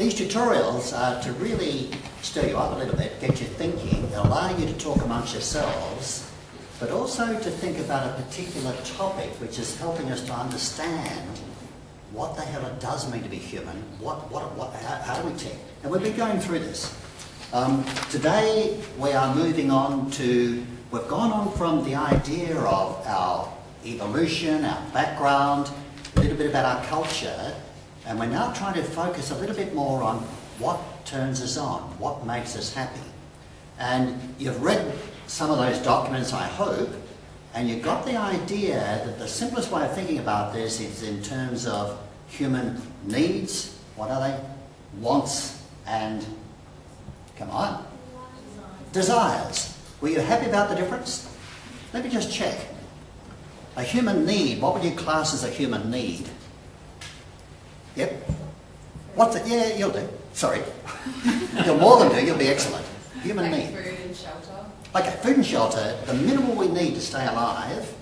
These tutorials are to really stir you up a little bit, get you thinking, allow you to talk amongst yourselves, but also to think about a particular topic which is helping us to understand what the hell it does mean to be human, how do we tick? And we've been going through this. Today we are moving on to, we've gone on from the idea of our evolution, our background, a little bit about our culture, and we're now trying to focus a little bit more on what turns us on, what makes us happy. And you've read some of those documents, I hope, and you've got the idea that the simplest way of thinking about this is in terms of human needs, what are they? Wants and, come on, desires. Were you happy about the difference? Let me just check. A human need, what would you class as a human need? Yep. What's it? Yeah, you'll do. Sorry. You'll more than do, you'll be excellent. Human need. Food and shelter. Okay, food and shelter, the minimal we need to stay alive.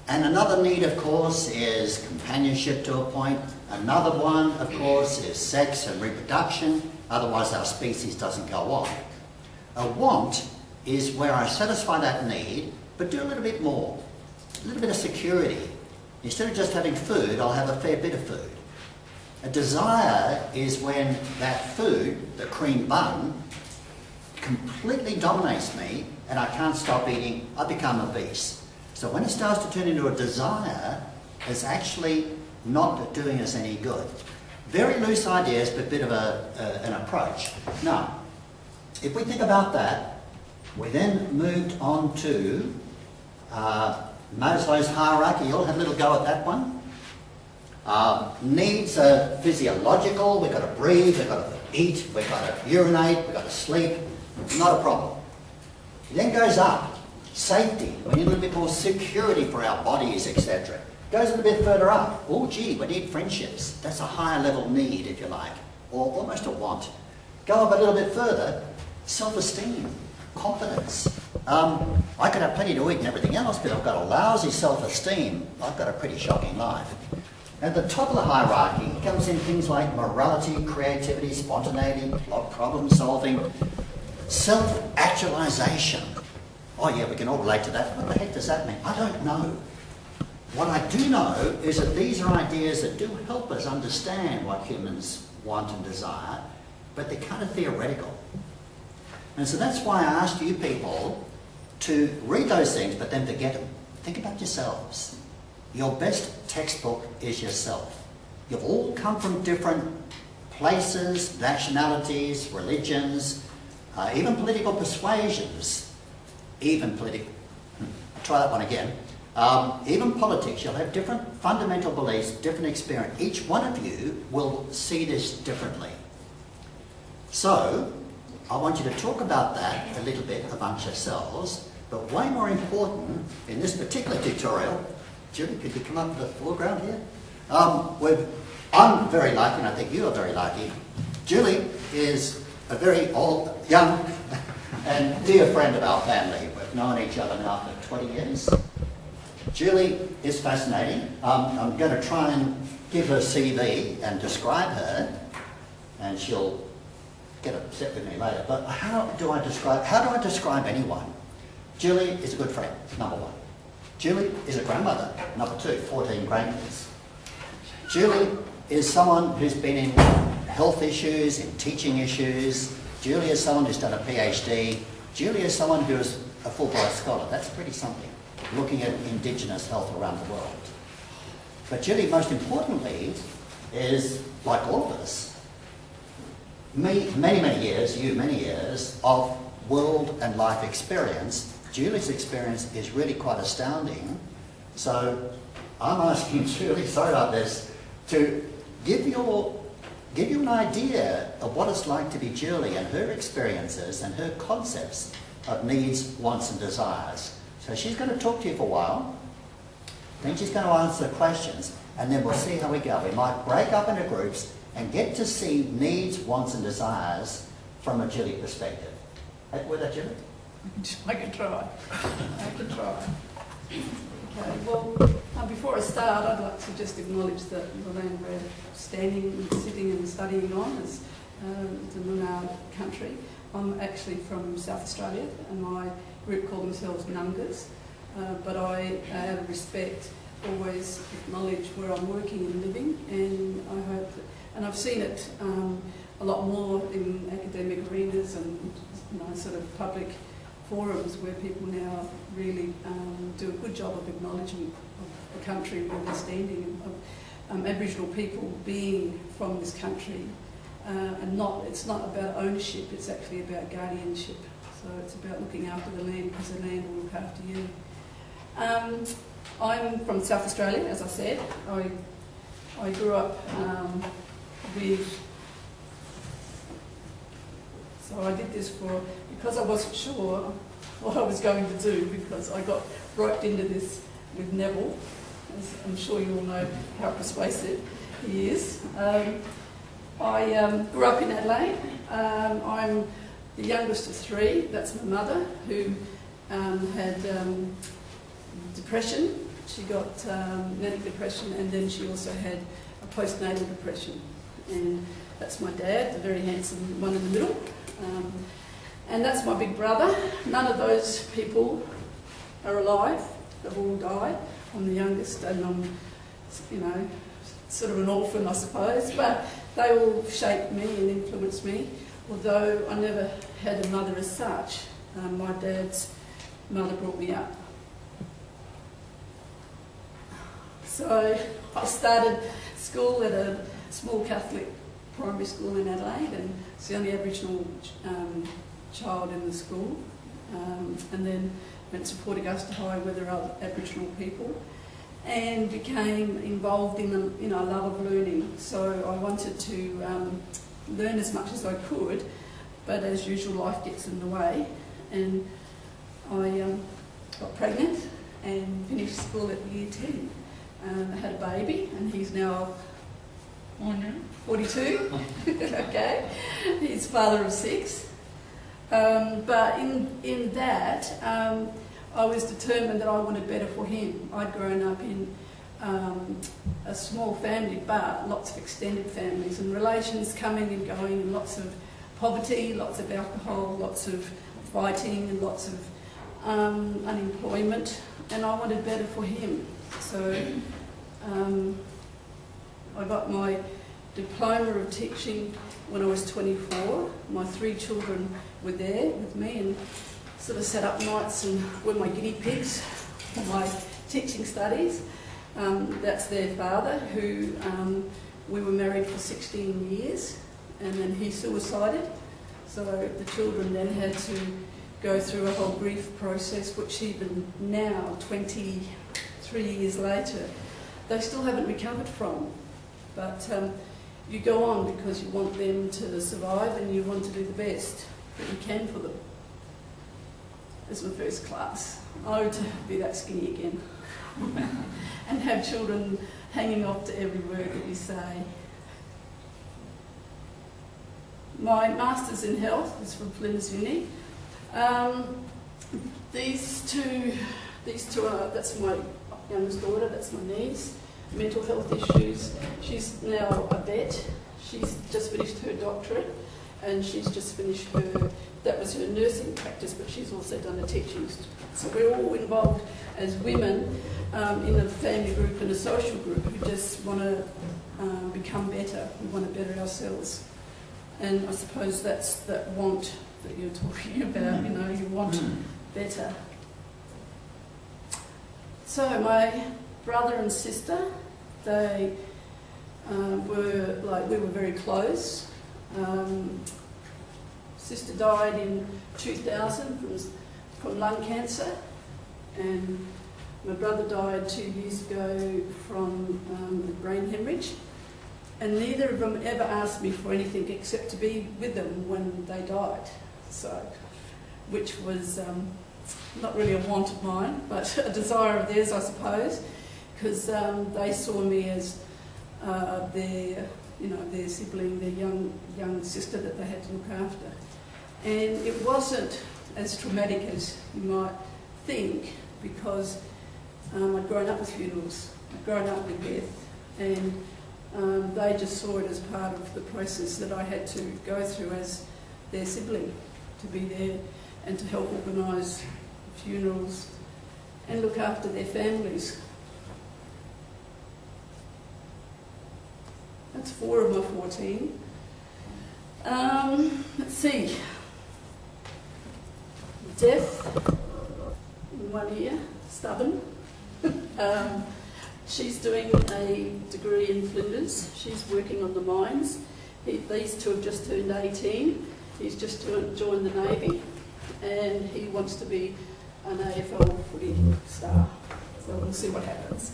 And another need, of course, is companionship to a point. Another one, of course, is sex and reproduction. Otherwise, our species doesn't go on. A want is where I satisfy that need, but do a little bit more. A little bit of security. Instead of just having food, I'll have a fair bit of food. A desire is when that food, the cream bun, completely dominates me and I can't stop eating, I become obese. So when it starts to turn into a desire, it's actually not doing us any good. Very loose ideas, but a bit of an approach. Now, if we think about that, we then moved on to Maslow's hierarchy. You all had a little go at that one. Needs are physiological. We've got to breathe, we've got to eat, we've got to urinate, we've got to sleep. Not a problem. It then goes up. Safety. We need a little bit more security for our bodies, etc. Goes a little bit further up. Oh, gee, we need friendships. That's a higher level need, if you like, or almost a want. Go up a little bit further. Self-esteem, confidence. I could have plenty to eat and everything else, but I've got a lousy self-esteem. I've got a pretty shocking life. At the top of the hierarchy comes in things like morality, creativity, spontaneity, problem solving, self-actualization. Oh yeah, we can all relate to that. What the heck does that mean? I don't know. What I do know is that these are ideas that do help us understand what humans want and desire, but they're kind of theoretical. And so that's why I asked you people to read those things, but then forget them. Think about yourselves. Your best textbook is yourself. You've all come from different places, nationalities, religions, even political persuasions, try that one again. Even politics, you'll have different fundamental beliefs, different experience. Each one of you will see this differently. So, I want you to talk about that a little bit amongst yourselves, but way more important, in this particular tutorial, Julie, could you come up to the foreground here? I'm very lucky, and I think you are very lucky. Julie is a very old, young, and dear friend of our family. We've known each other now for 20 years. Julie is fascinating. I'm going to try and give her CV and describe her, and she'll get upset with me later. But how do I describe anyone? Julie is a good friend, number one. Julie is a grandmother, number two, 14 grandkids. Julie is someone who's been in health issues, in teaching issues. Julie is someone who's done a PhD. Julie is someone who is a Fulbright scholar. That's pretty something, looking at Indigenous health around the world. But Julie, most importantly, is, like all of us, many years of world and life experience. Julie's experience is really quite astounding. So I'm asking Julie, sorry about this, to give you an idea of what it's like to be Julie and her experiences and her concepts of needs, wants and desires. So she's going to talk to you for a while, then she's going to answer questions, and then we'll see how we go. We might break up into groups and get to see needs, wants and desires from a Julie perspective. With that, Julie? I can try. Okay, well, before I start, I'd like to just acknowledge that the land we're standing, sitting and studying on is the Noongar country. I'm actually from South Australia, and my group call themselves Nungas, but I, out of respect, always acknowledge where I'm working and living, and I hope that, and I've seen it a lot more in academic arenas and sort of public forums where people now really do a good job of acknowledging of the country where they're standing, of Aboriginal people being from this country, and it's not about ownership, it's actually about guardianship. So it's about looking after the land because the land will look after you. I'm from South Australia, as I said. I grew up so I did this because I wasn't sure what I was going to do, because I got roped into this with Neville, as I'm sure you all know how persuasive he is. I grew up in Adelaide. I'm the youngest of three. That's my mother, who had depression. She got manic depression, and then she also had a postnatal depression. And that's my dad, the very handsome one in the middle. And that's my big brother. None of those people are alive. They've all died. I'm the youngest, and I'm, sort of an orphan, I suppose. But they all shaped me and influenced me. Although I never had a mother as such, my dad's mother brought me up. So I started school at a small Catholic primary school in Adelaide, and it's the only Aboriginal child in the school. And then went to Port Augusta High, where there are Aboriginal people, and became involved in the love of learning. So I wanted to learn as much as I could, but as usual, life gets in the way, and I got pregnant and finished school at year 10. I had a baby, and he's now 42. Okay, he's father of 6. But in that, I was determined that I wanted better for him. I'd grown up in a small family, but lots of extended families, and relations coming and going, and lots of poverty, lots of alcohol, lots of fighting, and lots of unemployment, and I wanted better for him. So I got my diploma of teaching when I was 24. My 3 children were there with me, and sort of sat up nights and were my guinea pigs for my teaching studies. That's their father, who we were married for 16 years, and then he suicided. So the children then had to go through a whole grief process, which even now, 23 years later, they still haven't recovered from. But you go on because you want them to survive, and you want to do the best that you can for them. It's my first class. Oh, to be that skinny again. And have children hanging off to every word that you say. My Masters in Health is from Flinders Uni. These two are, that's my youngest daughter, that's my niece. Mental health issues. She's now a vet. She's just finished her doctorate, and she's just finished that was her nursing practice, but she's also done a teaching. So we're all involved as women in a family group and a social group who just want to become better. We want to better ourselves. And I suppose that's that want that you're talking about, you want better. So my brother and sister, they we were very close. Sister died in 2000 from lung cancer, and my brother died 2 years ago from a brain hemorrhage. And neither of them ever asked me for anything except to be with them when they died. So, which was not really a want of mine, but a desire of theirs, I suppose, because they saw me as their sibling, their young sister that they had to look after. And it wasn't as traumatic as you might think, because I'd grown up with funerals, I'd grown up with death, and They just saw it as part of the process that I had to go through as their sibling, to be there and to help organise funerals and look after their families. That's 4 of my 14. Let's see. Death in one ear, stubborn. She's doing a degree in Flinders. She's working on the mines. These two have just turned 18. He's just joined the Navy and he wants to be an AFL footy star. So we'll see what happens.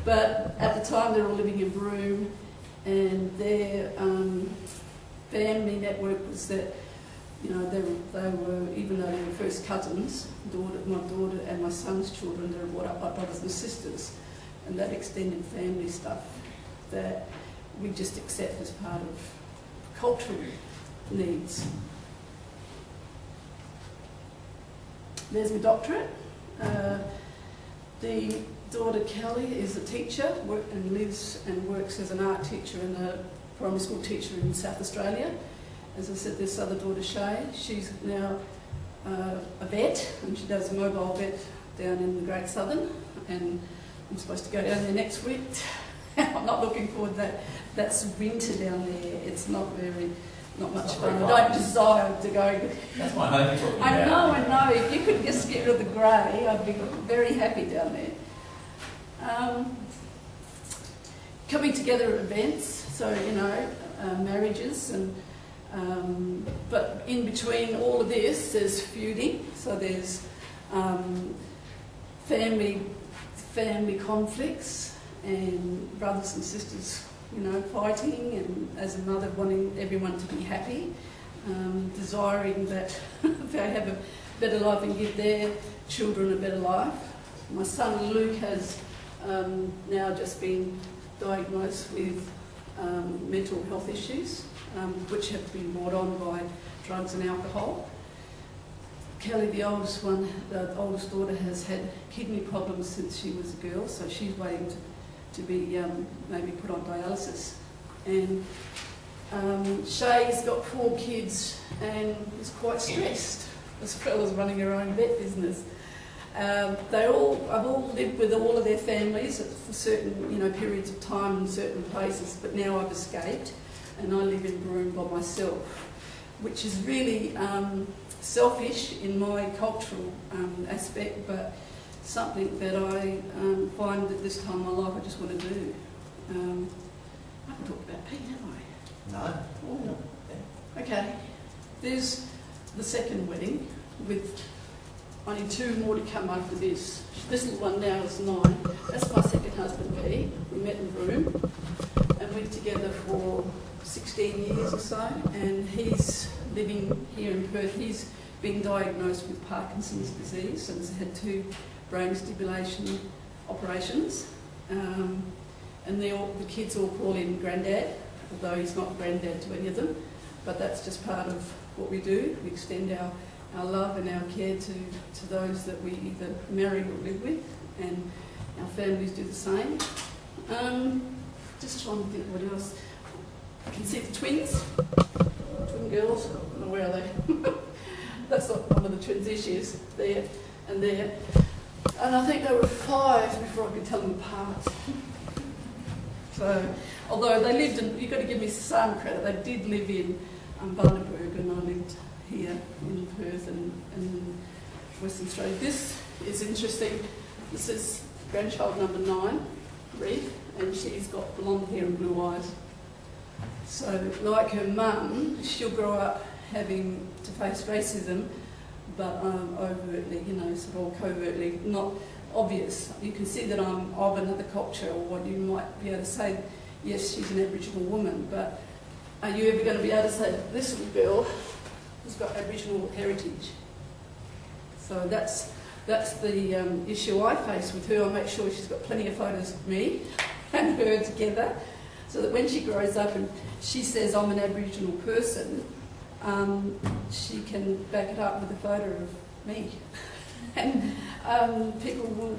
But at the time they're all living in Broome, and their family network was that, you know, they were, even though they were first cousins, my daughter and my son's children, they were brought up by brothers and sisters, and that extended family stuff that we just accept as part of cultural needs. There's my doctorate. The daughter Kelly is a teacher and lives and works as an art teacher and a primary school teacher in South Australia. As I said, this other daughter Shay, she's now a vet, and she does a mobile vet down in the Great Southern, and I'm supposed to go down there next week. I'm not looking forward to that. That's winter down there. It's not much fun. I don't desire to go. That's my home you're talking I about. know. If you could just get rid of the grey, I'd be very happy down there. Coming together at events, so, you know, marriages, and but in between all of this, there's feuding. So there's family conflicts and brothers and sisters, you know, fighting, and as a mother wanting everyone to be happy, desiring that they have a better life and give their children a better life. My son Luke has now just been diagnosed with mental health issues, which have been brought on by drugs and alcohol. Kelly, the oldest daughter, has had kidney problems since she was a girl, so she's waiting to be maybe put on dialysis. And Shay's got 4 kids and is quite stressed, as well as running her own vet business. I've all lived with all of their families for certain, you know, periods of time in certain places, but now I've escaped and I live in Broome by myself, which is really selfish in my cultural aspect, but something that I find at this time in my life I just want to do. I haven't talked about Pete, have I? No. Oh. Okay. There's the second wedding with only 2 more to come after this. This little one now is 9. That's my second husband, Pete. We met in Broome and we're together for 16 years or so, and he's living here in Perth. He's been diagnosed with Parkinson's disease and has had 2 brain stimulation operations. And the kids all call him Granddad, although he's not Granddad to any of them, but that's just part of what we do. We extend our love and our care to those that we either marry or live with, and our families do the same. Just trying to think what else. I can see the twins, twin girls. I don't know, where are they? That's not one of the twins' issues, there and there. And I think they were 5 before I could tell them apart. So, although they lived in, you've got to give me some credit, they did live in Bundaberg, and I lived here in Perth and Western Australia. This is interesting. This is grandchild number 9, Reeve, and she's got blonde hair and blue eyes. So, like her mum, she'll grow up having to face racism, but overtly, you know, sort of covertly, not obvious. You can see that I'm of another culture, or what you might be able to say, yes, she's an Aboriginal woman, but are you ever going to be able to say that this little girl has got Aboriginal heritage? So that's the issue I face with her. I make sure she's got plenty of photos of me and her together, so that when she grows up and she says I'm an Aboriginal person, she can back it up with a photo of me. And people will,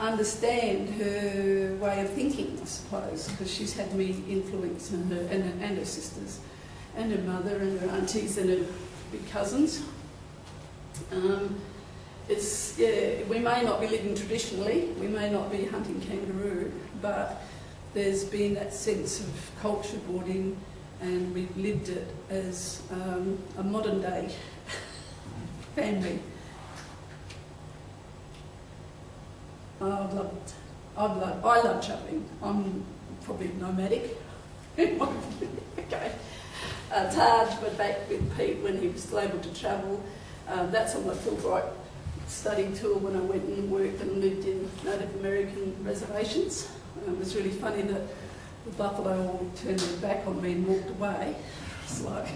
understand her way of thinking, I suppose, because she's had me influence and her sisters, and her mother, and her aunties, and her big cousins. We may not be living traditionally, we may not be hunting kangaroo, but there's been that sense of culture brought in, and we've lived it as a modern day family. I love travelling. I'm probably nomadic. Okay. It's hard, but back with Pete when he was able to travel. That's on my Fulbright study tour when I went and worked and lived in Native American reservations. It was really funny that the buffalo all turned their back on me and walked away. It's like,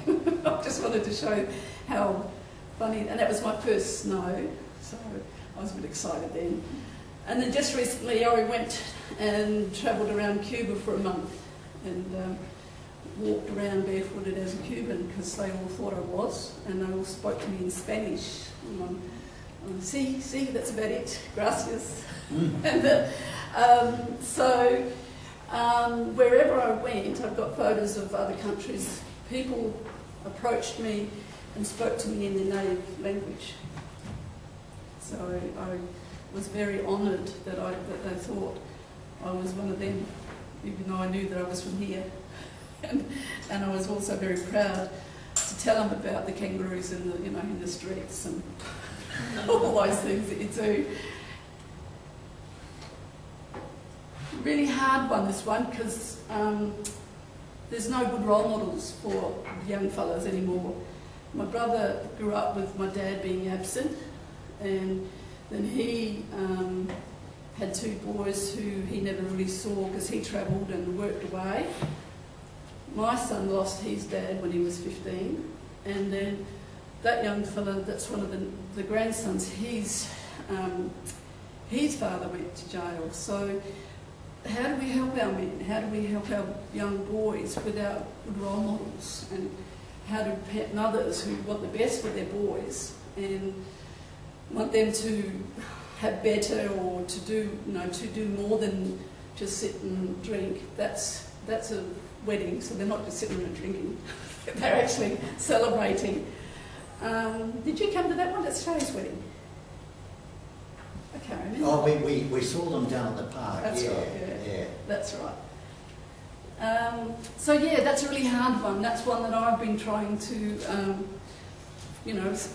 I just wanted to show how funny, and that was my first snow, so I was a bit excited then. And then just recently I went and travelled around Cuba for a month and walked around barefooted as a Cuban because they all thought I was, and they all spoke to me in Spanish. And see, that's about it. Gracias. And so wherever I went, I've got photos of other countries. People approached me and spoke to me in their native language. So I was very honoured that they thought I was one of them, even though I knew that I was from here. And I was also very proud to tell them about the kangaroos in the streets and all those things that you do. Really hard one, this one, because there's no good role models for young fellas anymore. My brother grew up with my dad being absent, and then he had two boys who he never really saw because he travelled and worked away. My son lost his dad when he was 15, and then that young fella, that's one of the grandsons, his father went to jail. So how do we help our men? How do we help our young boys without good role models? And how do mothers who want the best for their boys and want them to have better or to do more than just sit and drink? That's a wedding, so they're not just sitting around drinking. They're actually celebrating. Did you come to that one? That's Shay's wedding. I can't remember. Oh, we saw them down at the park. That's right, yeah. That's right. So yeah, that's a really hard one. That's one that I've been trying to,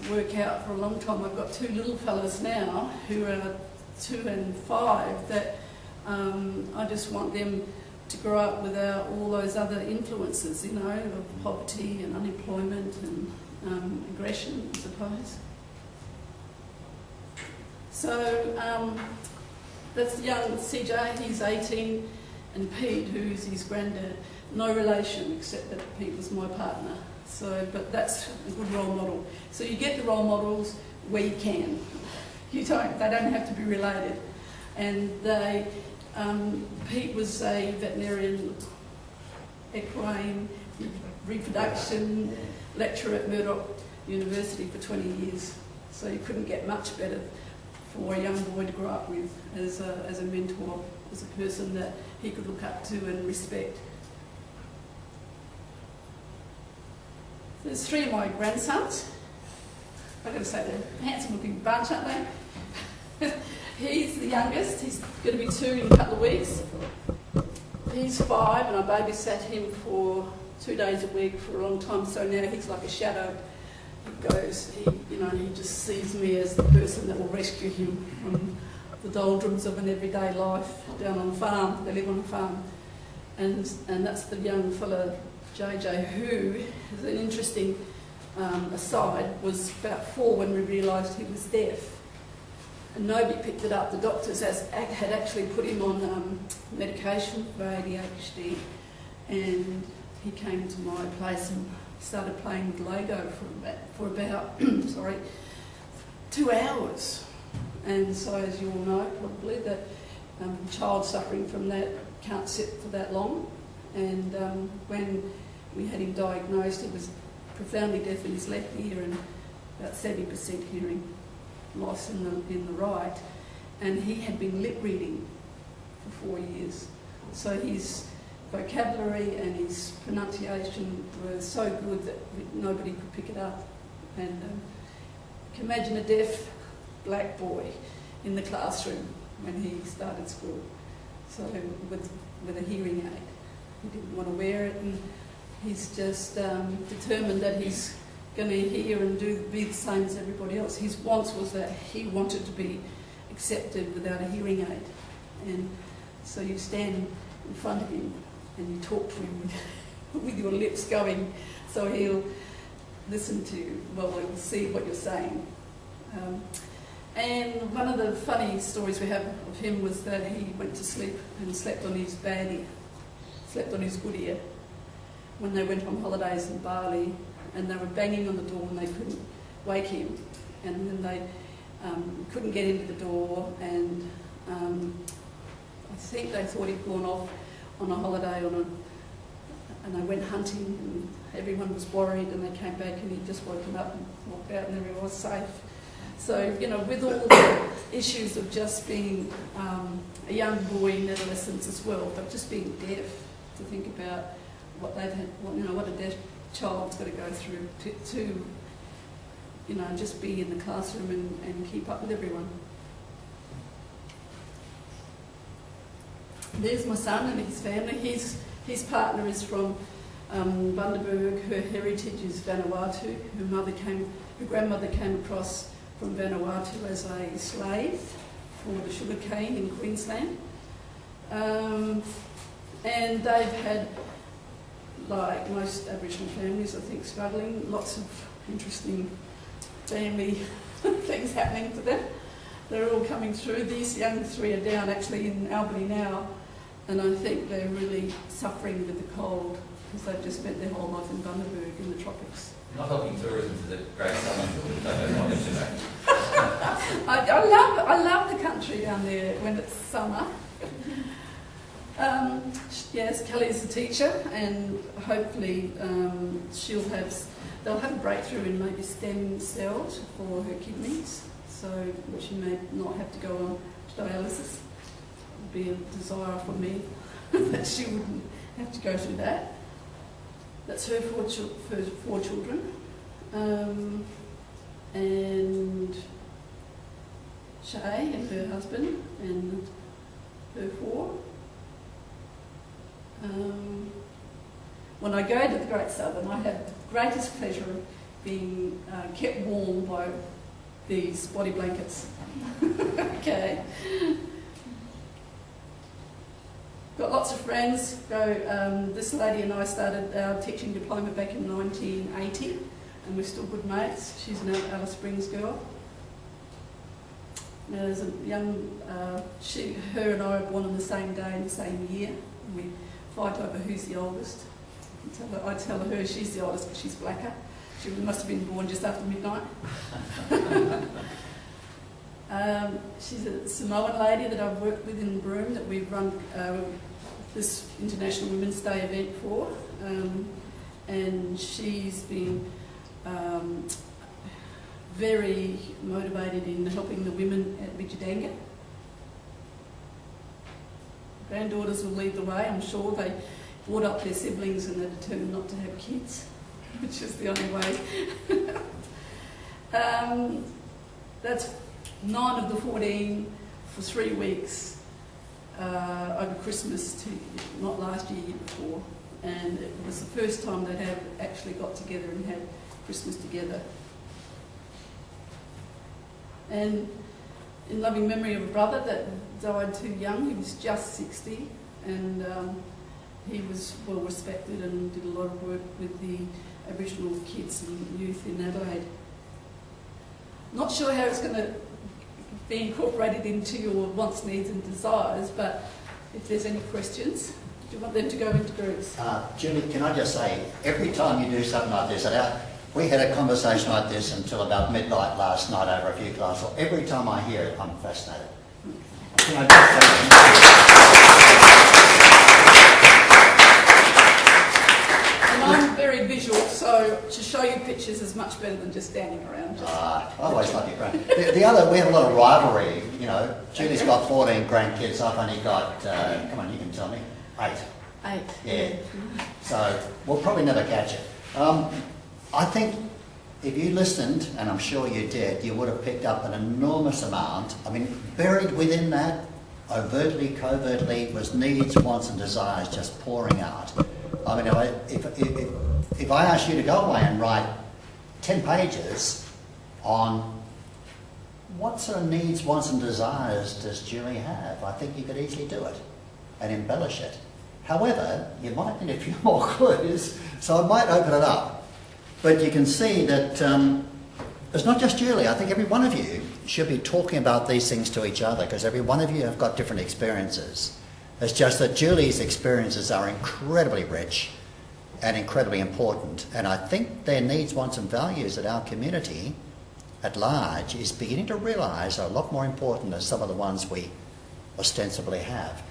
work out for a long time. I've got two little fellas now who are 2 and 5 that I just want them to grow up without all those other influences, of poverty and unemployment and aggression, I suppose. So that's young CJ, he's 18, and Pete, who's his granddad, no relation except that Pete was my partner. So, but that's a good role model. So you get the role models where you can. They don't have to be related. And Pete was a veterinarian, equine, reproduction lecturer at Murdoch University for 20 years. So you couldn't get much better for a young boy to grow up with as a mentor, as a person that he could look up to and respect. There's 3 of my grandsons. I've got to say they're a handsome looking bunch, aren't they? He's the youngest, he's going to be 2 in a couple of weeks. He's 5 and I babysat him for 2 days a week for a long time, so now he's like a shadow. He just sees me as the person that will rescue him from the doldrums of an everyday life down on a farm. They live on a farm. And that's the young fella, JJ, who, is an interesting aside, was about 4 when we realised he was deaf. And nobody picked it up. The doctors had actually put him on medication for ADHD, and he came to my place and started playing with Lego for about 2 hours. And so, as you all know, probably, that child suffering from that can't sit for that long. And when we had him diagnosed, he was profoundly deaf in his left ear and about 70% hearing loss in the right. and he had been lip reading for 4 years. So his vocabulary and his pronunciation were so good that nobody could pick it up. And you can imagine a deaf black boy in the classroom when he started school. So with a hearing aid. He didn't want to wear it, and he's just determined that he's going to hear and be the same as everybody else. His wants was that he wanted to be accepted without a hearing aid. And so you stand in front of him and you talk to him with your lips going, so he'll listen to you, well, he'll see what you're saying. And one of the funny stories we have of him was that he went to sleep and slept on his baddie, slept on his good ear, when they went on holidays in Bali, and they were banging on the door and they couldn't wake him, and then they couldn't get into the door, and I think they thought he'd gone off on a holiday and they went hunting, and everyone was worried, and they came back and he'd just woken up and walked out and everyone was safe. So, you know, with all the issues of just being a young boy in adolescence as well, but just being deaf, to think about what they've had, what a deaf child's got to go through to you know, just be in the classroom and keep up with everyone. There's my son and his family. His partner is from Bundaberg. Her heritage is Vanuatu. Her grandmother came across from Vanuatu as a slave for the sugarcane in Queensland. And they've had, like most Aboriginal families, I think, struggling, lots of interesting family things happening to them. They're all coming through. These young three are down actually in Albany now, and I think they're really suffering with the cold because they've just spent their whole life in Bundaberg in the tropics. Not helping tourism to the great summer. I love the country down there when it's summer. Yes, Kelly's a teacher, and hopefully they'll have a breakthrough in maybe stem cells for her kidneys, so she may not have to go on dialysis. It would be a desire for me that she wouldn't have to go through that. That's her four children, and Shay and her husband and her four. When I go to the Great Southern, I have the greatest pleasure of being kept warm by these body blankets. Okay. Got lots of friends. This lady and I started our teaching diploma back in 1980, and we're still good mates. She's an Alice Springs girl. There's a young, her and I were born on the same day in the same year. And we fight over who's the oldest. I tell her she's the oldest because she's blacker. She must have been born just after midnight. She's a Samoan lady that I've worked with in Broome that we've run this International Women's Day event for. And she's been very motivated in helping the women at Bijadanga. Granddaughters will lead the way, I'm sure. They brought up their siblings and they're determined not to have kids, which is the only way. That's 9 of the 14 for 3 weeks over Christmas, not last year, year before. And it was the first time they had actually got together and had Christmas together. And in loving memory of a brother that died too young. He was just 60, and he was well respected and did a lot of work with the Aboriginal kids and youth in Adelaide. Not sure how it's going to be incorporated into your wants, needs and desires, but if there's any questions, do you want them to go into groups? Julie, can I just say, every time you do something like this, we had a conversation like this until about midnight last night over a few glasses. Every time I hear it, I'm fascinated. Can I just say, and I'm very visual, so So to show you pictures is much better than just standing around. I always love your grand. The other, we have a lot of rivalry, you know. Julie's got 14 grandkids, I've only got, come on, you can tell me, 8. 8. Yeah. So we'll probably never catch it. I think if you listened, and I'm sure you did, you would have picked up an enormous amount. I mean, buried within that, overtly, covertly, was needs, wants and desires just pouring out. I mean, if I asked you to go away and write 10 pages on what sort of needs, wants and desires does Julie have, I think you could easily do it and embellish it. However, you might need a few more clues, so I might open it up. But you can see that it's not just Julie. I think every one of you should be talking about these things to each other, because every one of you have got different experiences. It's just that Julie's experiences are incredibly rich and incredibly important. And I think their needs, wants and values that our community at large is beginning to realise are a lot more important than some of the ones we ostensibly have.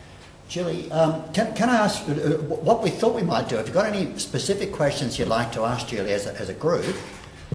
Julie, can I ask what we thought we might do? If you've got any specific questions you'd like to ask Julie as a group,